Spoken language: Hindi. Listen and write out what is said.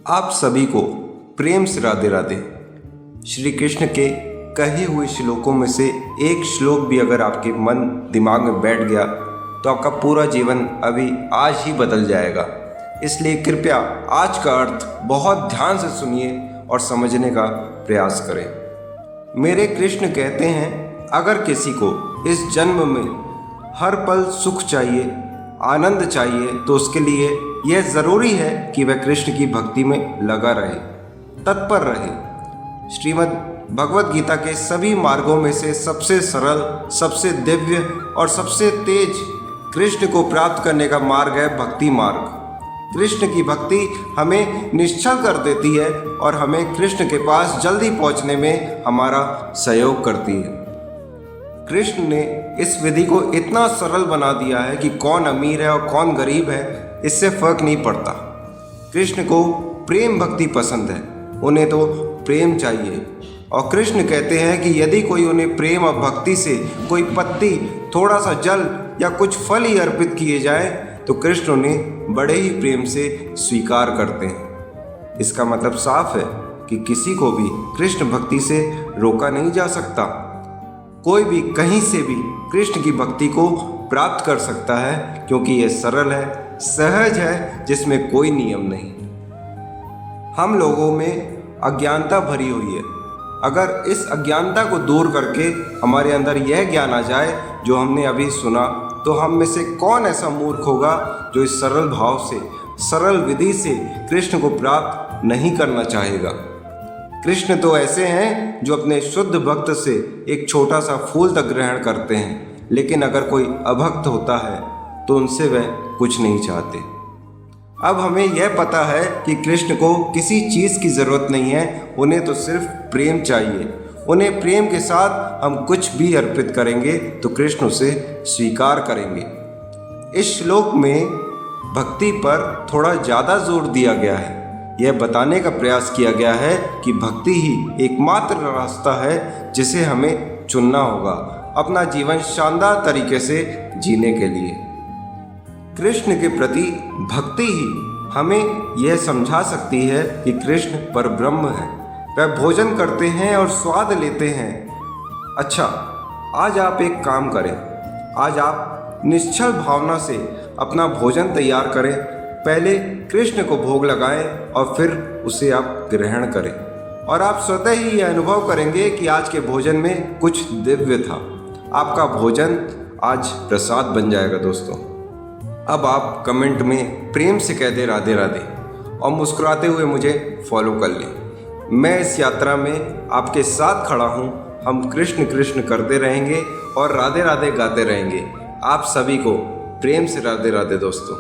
आप सभी को प्रेम से राधे राधे। श्री कृष्ण के कहे हुए श्लोकों में से एक श्लोक भी अगर आपके मन दिमाग में बैठ गया तो आपका पूरा जीवन अभी आज ही बदल जाएगा। इसलिए कृपया आज का अर्थ बहुत ध्यान से सुनिए और समझने का प्रयास करें। मेरे कृष्ण कहते हैं, अगर किसी को इस जन्म में हर पल सुख चाहिए, आनंद चाहिए, तो उसके लिए यह ज़रूरी है कि वह कृष्ण की भक्ति में लगा रहे, तत्पर रहे। श्रीमद् भगवद गीता के सभी मार्गों में से सबसे सरल, सबसे दिव्य और सबसे तेज कृष्ण को प्राप्त करने का मार्ग है भक्ति मार्ग। कृष्ण की भक्ति हमें निश्चल कर देती है और हमें कृष्ण के पास जल्दी पहुंचने में हमारा सहयोग करती है। कृष्ण ने इस विधि को इतना सरल बना दिया है कि कौन अमीर है और कौन गरीब है, इससे फर्क नहीं पड़ता। कृष्ण को प्रेम भक्ति पसंद है, उन्हें तो प्रेम चाहिए। और कृष्ण कहते हैं कि यदि कोई उन्हें प्रेम और भक्ति से कोई पत्ती, थोड़ा सा जल या कुछ फल ही अर्पित किए जाए तो कृष्ण उन्हें बड़े ही प्रेम से स्वीकार करते हैं। इसका मतलब साफ है कि किसी को भी कृष्ण भक्ति से रोका नहीं जा सकता। कोई भी कहीं से भी कृष्ण की भक्ति को प्राप्त कर सकता है, क्योंकि यह सरल है, सहज है, जिसमें कोई नियम नहीं। हम लोगों में अज्ञानता भरी हुई है। अगर इस अज्ञानता को दूर करके हमारे अंदर यह ज्ञान आ जाए जो हमने अभी सुना, तो हम में से कौन ऐसा मूर्ख होगा जो इस सरल भाव से, सरल विधि से कृष्ण को प्राप्त नहीं करना चाहेगा। कृष्ण तो ऐसे हैं जो अपने शुद्ध भक्त से एक छोटा सा फूल तक ग्रहण करते हैं, लेकिन अगर कोई अभक्त होता है तो उनसे वह कुछ नहीं चाहते। अब हमें यह पता है कि कृष्ण को किसी चीज़ की ज़रूरत नहीं है, उन्हें तो सिर्फ प्रेम चाहिए। उन्हें प्रेम के साथ हम कुछ भी अर्पित करेंगे तो कृष्ण उसे स्वीकार करेंगे। इस श्लोक में भक्ति पर थोड़ा ज़्यादा जोर दिया गया है। यह बताने का प्रयास किया गया है कि भक्ति ही एकमात्र रास्ता है जिसे हमें चुनना होगा अपना जीवन शानदार तरीके से जीने के लिए। कृष्ण के प्रति भक्ति ही हमें यह समझा सकती है कि कृष्ण परब्रह्म है। वह भोजन करते हैं और स्वाद लेते हैं। अच्छा, आज आप एक काम करें। आज आप निश्चल भावना से अपना भोजन तैयार करें। पहले कृष्ण को भोग लगाएं और फिर उसे आप ग्रहण करें, और आप स्वतः ही यह अनुभव करेंगे कि आज के भोजन में कुछ दिव्य था। आपका भोजन आज प्रसाद बन जाएगा दोस्तों। अब आप कमेंट में प्रेम से कह दे राधे राधे और मुस्कुराते हुए मुझे फॉलो कर लें। मैं इस यात्रा में आपके साथ खड़ा हूँ। हम कृष्ण कृष्ण करते रहेंगे और राधे राधे गाते रहेंगे। आप सभी को प्रेम से राधे राधे दोस्तों।